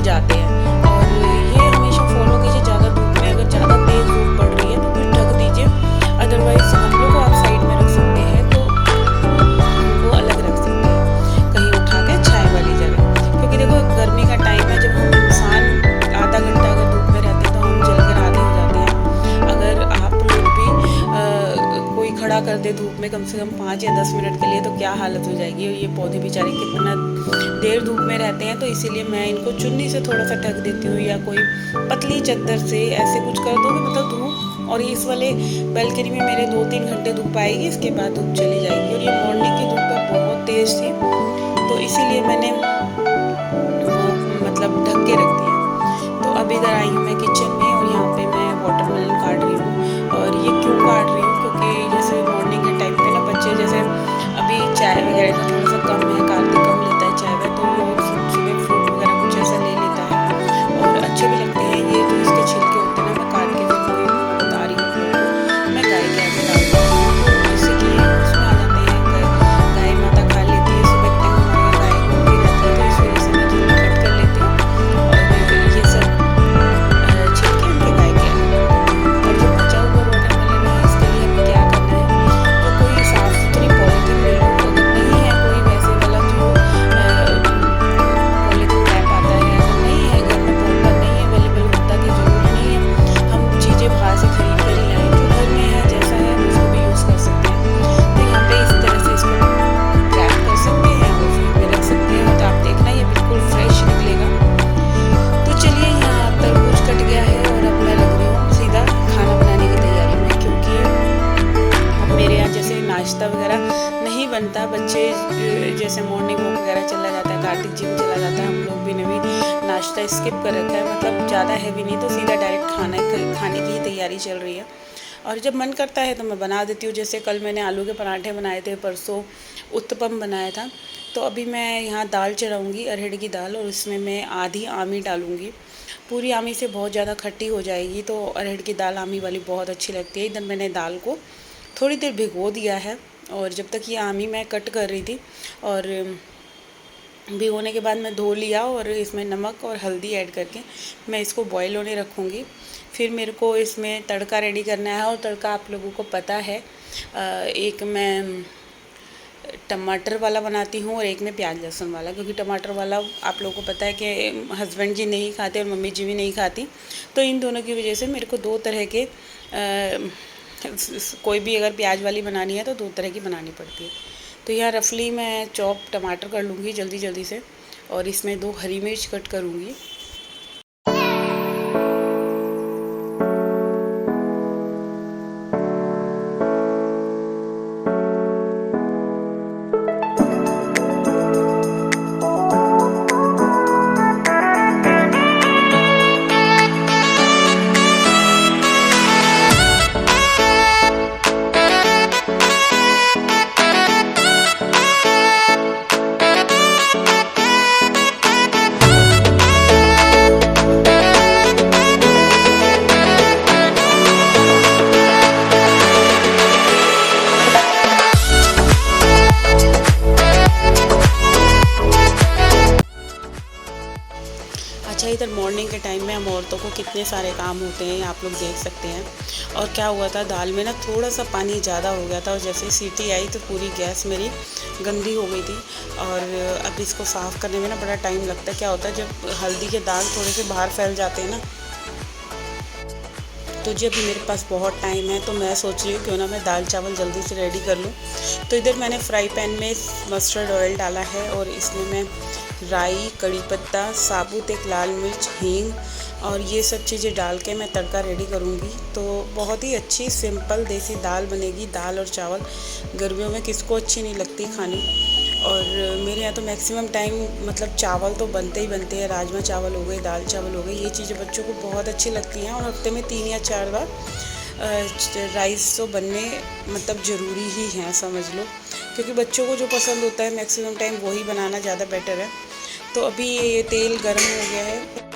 जाते हैं। और ये हमेशा फॉलो कीजिए, ज़्यादा धूप में अगर ज़्यादा तेज़ धूप पड़ रही है तो कुछ ढक दीजिए, अदरवाइज़ गमलों को आप साइड में रख सकते हैं, तो उनको अलग रख सकते हैं कहीं उठा के छाया वाली जगह। क्योंकि देखो गर्मी का टाइम है, जब हम इंसान आधा घंटा अगर धूप में रहते हैं तो हम जलकर आधे हो जाते हैं। अगर आप लोग भी कोई खड़ा कर दे धूप में कम से कम 5 या 10 मिनट के लिए तो क्या हालत हो जाएगी। और ये पौधे बेचारे कितना देर धूप में रहते हैं, तो इसीलिए मैं इनको चुन्नी से थोड़ा सा ढक देती हूँ, या कोई पतली चादर से ऐसे कुछ कर दो कि मतलब धूप। और इस वाले बालकनी में मेरे 2-3 घंटे धूप आएगी, इसके बाद धूप चली जाएगी। और ये मॉर्निंग की धूप बहुत तेज़ थी, तो इसीलिए मैंने वो मतलब ढक के रख दिया। तो अब इधर आई हूँ मैं किचन में, और यहाँ पे मैं वाटरमेलन काट रही हूँ। और ये क्यों काट रही हूँ, क्योंकि जैसे मॉर्निंग के टाइम पे ना बच्चे जैसे अभी चाय वगैरह का थोड़ा सा कम है, कार्तिक कम लेता है चाय में, तो वो सुबह फ्रूट वगैरह कुछ ऐसा ले लेता है और अच्छे भी लगते हैं। ये जो इसके छिलके होते हैं ना, मैं काट के फिर वही बता रही हूँ, मैं गाय के आगे डाल देती हूँ, जिससे कि उसमें आ जाते हैं, गाय माता खा लेती है। सुबह के टाइम हमारे यहाँ गाय घूमती रहती है, तो इस वजह से मैं जल्दी कट कर लेती हूँ और ये सब छिलके उनके गाय के आगे डाल देती हूँ। और जो बचा हुआ वाटरमेलन है, इसके लिए हमें क्या करना है, तो कोई साफ़ सुथरी पॉलीथीन ले लो। अगर नहीं है कोई वैसे वाला जो पॉलीथीन रैप आता है, अगर नहीं है घर में, पॉलीथीन नहीं है अवेलेबल होता कि ज़रूरी नहीं है हम चीज़ें बाहर से खरीद कर ही लाएँ, जो घर में है जैसा है हम उसको भी यूज़ कर सकते हैं। तो यहाँ पे इस तरह से इसको रैप कर सकते हैं और फ्रिज में रख सकते हैं, तो आप देखना ये बिल्कुल फ्रेश निकलेगा। तो चलिए, यहाँ तरबूज कट गया है और अब मैं लग रही हूँ सीधा खाना बनाने की तैयारी में, क्योंकि अब मेरे यहाँ जैसे नाश्ता वगैरह नहीं बनता। बच्चे जैसे मॉर्निंग वॉक वगैरह चला जाता है, कार्तिक जिम चला जाता है, हम लोग भी ने भी नाश्ता स्किप कर रखा है, मतलब ज़्यादा हैवी नहीं, तो सीधा डायरेक्ट खाने की ही तैयारी चल रही है। और जब मन करता है तो मैं बना देती हूँ। जैसे कल मैंने आलू के पराठे बनाए थे, परसों उत्तपम बनाया था। तो अभी मैं यहाँ दाल चढ़ाऊँगी, अरहर की दाल, और इसमें मैं आधी आमी डालूँगी। पूरी आमी से बहुत ज़्यादा खट्टी हो जाएगी, तो अरहर की दाल आमी वाली बहुत अच्छी लगती है। इधर मैंने दाल को थोड़ी देर भिगो दिया है, और जब तक ये आमी मैं कट कर रही थी, और भिगोने के बाद मैं धो लिया और इसमें नमक और हल्दी ऐड करके मैं इसको बॉईल होने रखूँगी। फिर मेरे को इसमें तड़का रेडी करना है, और तड़का आप लोगों को पता है, एक मैं टमाटर वाला बनाती हूँ और एक में प्याज लहसुन वाला, क्योंकि टमाटर वाला आप लोगों को पता है कि हस्बैंड जी नहीं खाते और मम्मी जी भी नहीं खाती, तो इन दोनों की वजह से मेरे को 2 तरह के कोई भी अगर प्याज वाली बनानी है तो 2 तरह की बनानी पड़ती है। तो यहाँ रफली मैं चॉप टमाटर कर लूँगी जल्दी जल्दी से, और इसमें 2 हरी मिर्च कट करूँगी। अच्छा, इधर मॉर्निंग के टाइम में हम औरतों को कितने सारे काम होते हैं आप लोग देख सकते हैं। और क्या हुआ था, दाल में ना थोड़ा सा पानी ज़्यादा हो गया था, और जैसे सीटी आई तो पूरी गैस मेरी गंदी हो गई थी। और अब इसको साफ़ करने में ना बड़ा टाइम लगता है। क्या होता है, जब हल्दी के दाग थोड़े से बाहर फैल जाते हैं ना, तो जब मेरे पास बहुत टाइम है तो मैं सोच रही हूँ क्यों ना मैं दाल चावल जल्दी से रेडी कर लूँ। तो इधर मैंने फ्राई पैन में मस्टर्ड ऑयल डाला है, और इसमें मैं राई, कड़ी पत्ता, साबुत एक लाल मिर्च, हींग और ये सब चीज़ें डाल के मैं तड़का रेडी करूँगी। तो बहुत ही अच्छी सिंपल देसी दाल बनेगी। दाल और चावल गर्मियों में किसको अच्छी नहीं लगती खानी। और मेरे यहाँ तो मैक्सिमम टाइम मतलब चावल तो बनते ही बनते हैं। राजमा चावल हो गए, दाल चावल हो गए, ये चीज़ें बच्चों को बहुत अच्छी लगती हैं। और हफ्ते में 3 या 4 बार राइस तो बनने मतलब ज़रूरी ही हैं, समझ लो, क्योंकि बच्चों को जो पसंद होता है मैक्सिमम टाइम वही बनाना ज़्यादा बेटर है। तो अभी ये तेल गर्म हो गया है।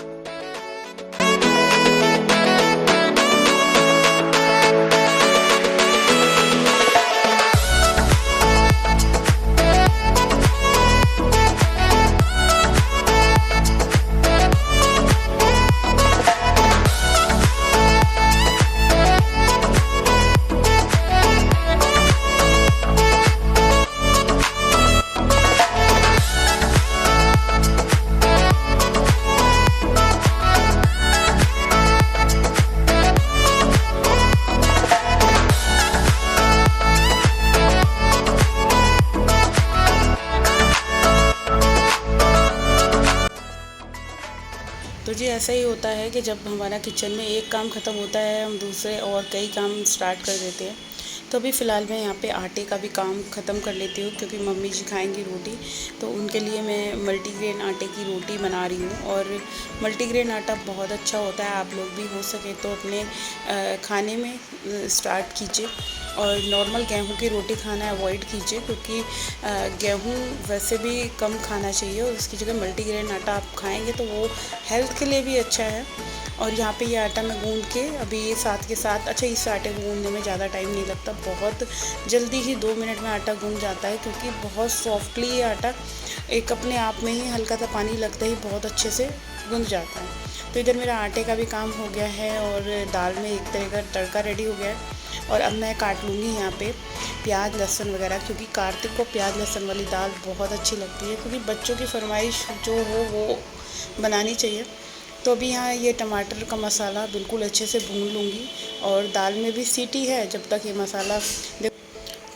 तो जी ऐसा ही होता है कि जब हमारा किचन में एक काम ख़त्म होता है हम दूसरे और कई काम स्टार्ट कर देते हैं। तो अभी फ़िलहाल मैं यहाँ पे आटे का भी काम ख़त्म कर लेती हूँ क्योंकि मम्मी जी खाएंगी रोटी। तो उनके लिए मैं मल्टीग्रेन आटे की रोटी बना रही हूँ। और मल्टीग्रेन आटा बहुत अच्छा होता है, आप लोग भी हो सके तो अपने खाने में स्टार्ट कीजिए। और नॉर्मल गेहूं की रोटी खाना अवॉइड कीजिए क्योंकि गेहूं वैसे भी कम खाना चाहिए और उसकी जगह मल्टीग्रेन आटा आप खाएंगे तो वो हेल्थ के लिए भी अच्छा है। और यहाँ पे ये आटा मैं गूंद के अभी ये साथ के साथ, अच्छा इस आटे को गूंदने में ज़्यादा टाइम नहीं लगता, बहुत जल्दी ही 2 मिनट में आटा गूंद जाता है क्योंकि बहुत सॉफ्टली ये आटा एक अपने आप में ही हल्का सा पानी लगता ही बहुत अच्छे से गूंद जाता है। तो इधर मेरा आटे का भी काम हो गया है और दाल में एक तरह का तड़का रेडी हो गया है। और अब मैं काट लूँगी यहाँ पे प्याज लहसुन वगैरह क्योंकि कार्तिक को प्याज लहसुन वाली दाल बहुत अच्छी लगती है क्योंकि बच्चों की फरमाइश जो हो वो बनानी चाहिए। तो अभी यहाँ ये टमाटर का मसाला बिल्कुल अच्छे से भून लूँगी और दाल में भी सीटी है जब तक ये मसाला।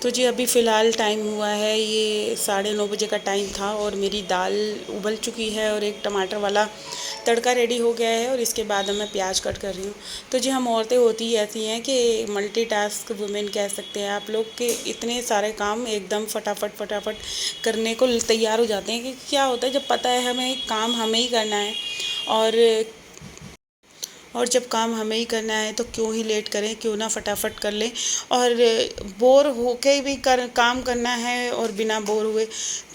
तो जी अभी फ़िलहाल टाइम हुआ है, ये 9:30 बजे का टाइम था और मेरी दाल उबल चुकी है और एक टमाटर वाला तड़का रेडी हो गया है और इसके बाद मैं प्याज कट कर रही हूँ। तो जी हम औरतें होती ही ऐसी हैं कि मल्टीटास्क वुमेन कह सकते हैं आप लोग के, इतने सारे काम एकदम फटाफट फटाफट करने को तैयार हो जाते हैं कि क्या होता है जब पता है हमें काम हमें ही करना है। और जब काम हमें ही करना है तो क्यों ही लेट करें, क्यों ना फटाफट कर लें। और बोर होके भी काम करना है और बिना बोर हुए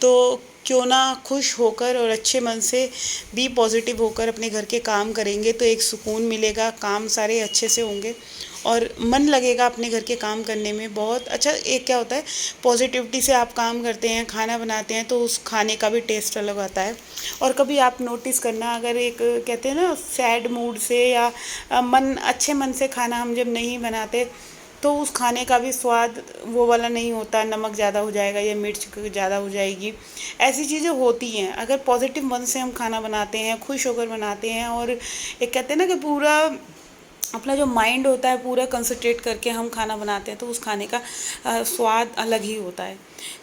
तो क्यों ना खुश होकर और अच्छे मन से भी पॉजिटिव होकर अपने घर के काम करेंगे तो एक सुकून मिलेगा, काम सारे अच्छे से होंगे और मन लगेगा अपने घर के काम करने में बहुत अच्छा। एक क्या होता है, पॉजिटिविटी से आप काम करते हैं, खाना बनाते हैं तो उस खाने का भी टेस्ट अलग आता है। और कभी आप नोटिस करना, अगर एक कहते हैं ना सैड मूड से या मन अच्छे मन से खाना हम जब नहीं बनाते तो उस खाने का भी स्वाद वो वाला नहीं होता, नमक ज़्यादा हो जाएगा या मिर्च ज़्यादा हो जाएगी, ऐसी चीज़ें होती हैं। अगर पॉजिटिव मन से हम खाना बनाते हैं, खुश होकर बनाते हैं और एक कहते हैं ना कि पूरा अपना जो माइंड होता है पूरा कंसंट्रेट करके हम खाना बनाते हैं तो उस खाने का स्वाद अलग ही होता है।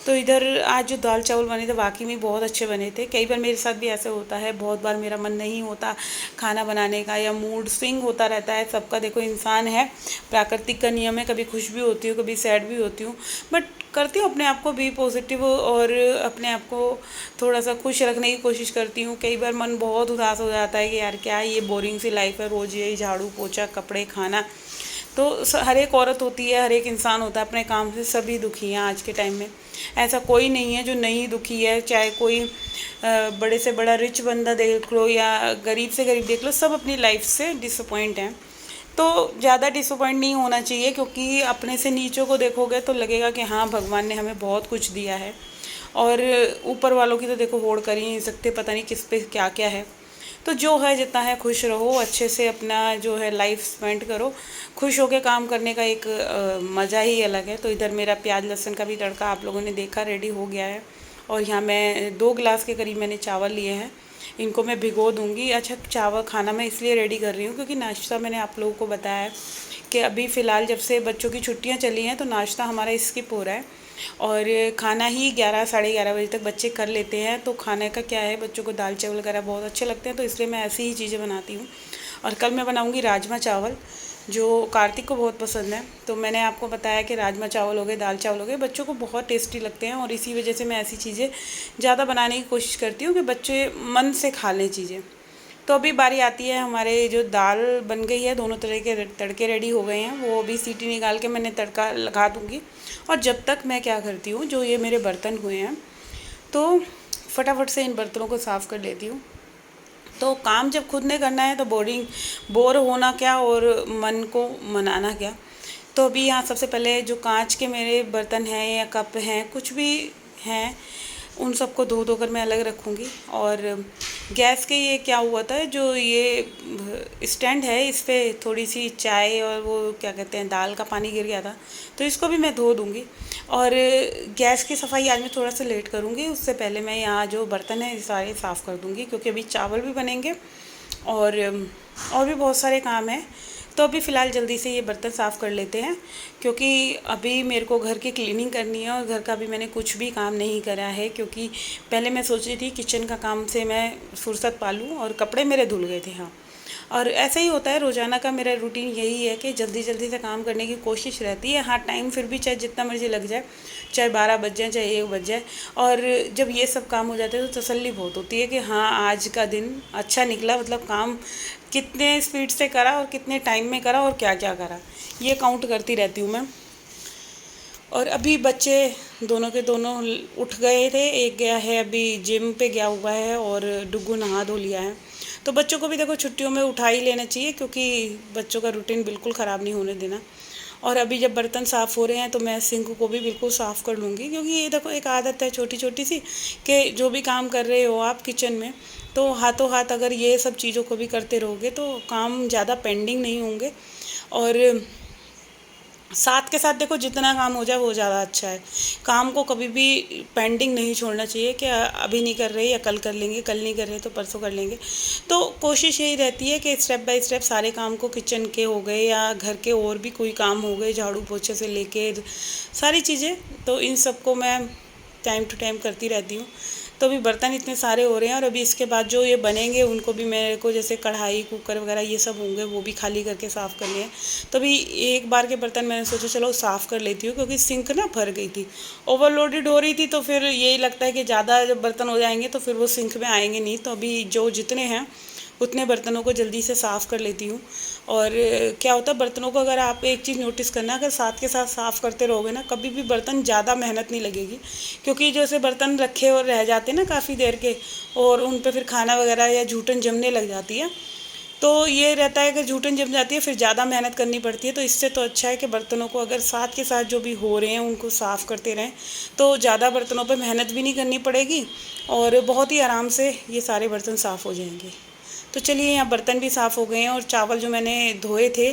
तो इधर आज जो दाल चावल बने थे वाकई में बहुत अच्छे बने थे। कई बार मेरे साथ भी ऐसा होता है, बहुत बार मेरा मन नहीं होता खाना बनाने का या मूड स्विंग होता रहता है, सबका देखो इंसान है, प्राकृतिक का नियम है, कभी खुश भी होती हूँ कभी सैड भी होती हूँ, बट करती हूँ अपने आप को भी पॉजिटिव और अपने आप को थोड़ा सा खुश रखने की कोशिश करती हूँ। कई बार मन बहुत उदास हो जाता है कि यार क्या ये बोरिंग सी लाइफ है, रोज़ यही झाड़ू पोछा कपड़े खाना। तो हर एक औरत होती है, हर एक इंसान होता है अपने काम से, सभी दुखी हैं आज के टाइम में, ऐसा कोई नहीं है जो नहीं दुखी है। चाहे कोई बड़े से बड़ा रिच बंदा देख लो या गरीब से गरीब देख लो, सब अपनी लाइफ से डिसअपॉइंट हैं। तो ज़्यादा डिसअपॉइंट नहीं होना चाहिए क्योंकि अपने से नीचों को देखोगे तो लगेगा कि हाँ भगवान ने हमें बहुत कुछ दिया है और ऊपर वालों की तो देखो होड़ कर ही नहीं सकते, पता नहीं किस पे क्या क्या है। तो जो है जितना है खुश रहो, अच्छे से अपना जो है लाइफ स्पेंड करो, खुश होकर काम करने का एक मज़ा ही अलग है। तो इधर मेरा प्याज लहसुन का भी तड़का आप लोगों ने देखा रेडी हो गया है और यहाँ मैं 2 गिलास के करीब मैंने चावल लिए हैं, इनको मैं भिगो दूंगी। अच्छा चावल खाना मैं इसलिए रेडी कर रही हूँ क्योंकि नाश्ता मैंने आप लोगों को बताया है कि अभी फ़िलहाल जब से बच्चों की छुट्टियाँ चली हैं तो नाश्ता हमारा स्किप हो रहा है और खाना ही 11 साढ़े 11 बजे तक बच्चे कर लेते हैं। तो खाने का क्या है, बच्चों को दाल चावल वगैरह बहुत अच्छे लगते हैं तो इसलिए मैं ऐसी ही चीज़ें बनाती हूँ। और कल मैं बनाऊँगी राजमा चावल जो कार्तिक को बहुत पसंद है। तो मैंने आपको बताया कि राजमा चावल हो गए, दाल चावल हो गए, बच्चों को बहुत टेस्टी लगते हैं और इसी वजह से मैं ऐसी चीज़ें ज़्यादा बनाने की कोशिश करती हूँ कि बच्चे मन से खा लें चीज़ें। तो अभी बारी आती है, हमारे जो दाल बन गई है, दोनों तरह के तड़के रेडी हो गए हैं, वो अभी सीटी निकाल के मैंने तड़का लगा दूँगी। और जब तक मैं क्या करती हूँ, जो ये मेरे बर्तन हुए हैं तो फटाफट से इन बर्तनों को साफ़ कर लेती हूँ। तो काम जब खुद ने करना है तो बोर होना क्या और मन को मनाना क्या। तो अभी यहाँ सबसे पहले जो कांच के मेरे बर्तन हैं या कप हैं कुछ भी हैं उन सबको धो धोकर मैं अलग रखूँगी। और गैस के ये क्या हुआ था, जो ये स्टैंड है इस पर थोड़ी सी चाय और वो क्या कहते हैं दाल का पानी गिर गया था तो इसको भी मैं धो दूँगी। और गैस की सफाई आज मैं थोड़ा सा लेट करूँगी, उससे पहले मैं यहाँ जो बर्तन हैं सारे साफ़ कर दूँगी क्योंकि अभी चावल भी बनेंगे और भी बहुत सारे काम हैं। तो अभी फ़िलहाल जल्दी से ये बर्तन साफ़ कर लेते हैं, क्योंकि अभी मेरे को घर की क्लीनिंग करनी है और घर का भी मैंने कुछ भी काम नहीं करा है, क्योंकि पहले मैं सोच रही थी किचन का काम से मैं फुर्सत पा लूँ, और कपड़े मेरे धुल गए थे। हाँ, और ऐसा ही होता है, रोज़ाना का मेरा रूटीन यही है कि जल्दी जल्दी से काम करने की कोशिश रहती है। हाँ, टाइम फिर भी चाहे जितना मर्ज़ी लग जाए, चाहे 12 बज जाए चाहे 1 बज जाए, और जब ये सब काम हो जाते हैं तो तसल्ली बहुत होती है कि हाँ, आज का दिन अच्छा निकला, मतलब काम कितने स्पीड से करा और कितने टाइम में करा और क्या क्या करा, ये काउंट करती रहती हूँ मैं। और अभी बच्चे दोनों के दोनों उठ गए थे, एक गया है अभी जिम पे गया हुआ है, और डुग्गू नहा धो लिया है। तो बच्चों को भी देखो छुट्टियों में उठा ही लेना चाहिए, क्योंकि बच्चों का रूटीन बिल्कुल ख़राब नहीं होने देना। और अभी जब बर्तन साफ़ हो रहे हैं तो मैं सिंक को भी बिल्कुल साफ़ कर लूँगी, क्योंकि ये देखो एक आदत है छोटी छोटी सी, कि जो भी काम कर रहे हो आप किचन में, तो हाथों हाथ अगर ये सब चीज़ों को भी करते रहोगे तो काम ज़्यादा पेंडिंग नहीं होंगे। और साथ के साथ देखो जितना काम हो जाए वो ज़्यादा अच्छा है। काम को कभी भी पेंडिंग नहीं छोड़ना चाहिए कि अभी नहीं कर रहे या कल कर लेंगे, कल नहीं कर रहे तो परसों कर लेंगे। तो कोशिश यही रहती है कि स्टेप बाय स्टेप सारे काम को, किचन के हो गए या घर के और भी कोई काम हो गए, झाड़ू पोछे से लेके सारी चीज़ें, तो इन सब को मैं टाइम टू टाइम करती रहती हूँ। तो अभी बर्तन इतने सारे हो रहे हैं, और अभी इसके बाद जो ये बनेंगे उनको भी मेरे को, जैसे कढ़ाई कुकर वगैरह ये सब होंगे, वो भी खाली करके साफ़ करने हैं। तो अभी एक बार के बर्तन मैंने सोचा चलो साफ़ कर लेती हूँ, क्योंकि सिंक ना भर गई थी, ओवरलोडेड हो रही थी, तो फिर यही लगता है कि ज़्यादा जब बर्तन हो जाएंगे तो फिर वो सिंक में आएंगे नहीं। तो अभी जो जितने हैं उतने बर्तनों को जल्दी से साफ़ कर लेती हूँ। और क्या होता है, बर्तनों को अगर आप एक चीज़ नोटिस करना, अगर साथ के साथ साफ़ करते रहोगे ना, कभी भी बर्तन ज़्यादा मेहनत नहीं लगेगी। क्योंकि जैसे बर्तन रखे और रह जाते हैं ना काफ़ी देर के, और उन पे फिर खाना वगैरह या जूठन जमने लग जाती है, तो ये रहता है कि जूठन जम जाती है, फिर ज़्यादा मेहनत करनी पड़ती है। तो इससे तो अच्छा है कि बर्तनों को अगर साथ के साथ जो भी हो रहे हैं उनको साफ़ करते रहें, तो ज़्यादा बर्तनों पर मेहनत भी नहीं करनी पड़ेगी, और बहुत ही आराम से ये सारे बर्तन साफ़ हो जाएंगे। तो चलिए, यहाँ बर्तन भी साफ़ हो गए हैं, और चावल जो मैंने धोए थे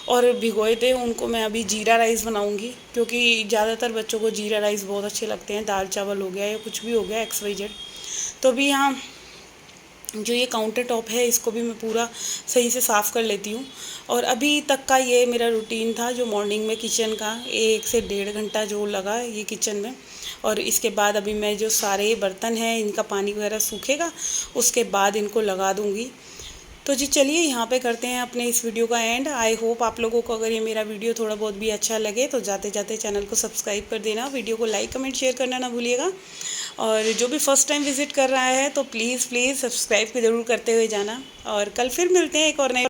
और भिगोए थे उनको मैं अभी जीरा राइस बनाऊंगी, क्योंकि ज़्यादातर बच्चों को जीरा राइस बहुत अच्छे लगते हैं, दाल चावल हो गया या कुछ भी हो गया XYZ। तो अभी यहाँ जो ये काउंटर टॉप है इसको भी मैं पूरा सही से साफ़ कर लेती हूँ। और अभी तक का ये मेरा रूटीन था, जो मॉर्निंग में किचन का 1 से 1.5 घंटा जो लगा ये किचन में। और इसके बाद अभी मैं जो सारे बर्तन हैं इनका पानी वगैरह सूखेगा, उसके बाद इनको लगा दूँगी। तो जी चलिए, यहाँ पे करते हैं अपने इस वीडियो का एंड। आई होप आप लोगों को अगर ये मेरा वीडियो थोड़ा बहुत भी अच्छा लगे तो जाते जाते चैनल को सब्सक्राइब कर देना, वीडियो को लाइक कमेंट शेयर करना ना भूलिएगा। और जो भी फर्स्ट टाइम विज़िट कर रहा है तो प्लीज़ सब्सक्राइब ज़रूर करते हुए जाना। और कल फिर मिलते हैं एक और नए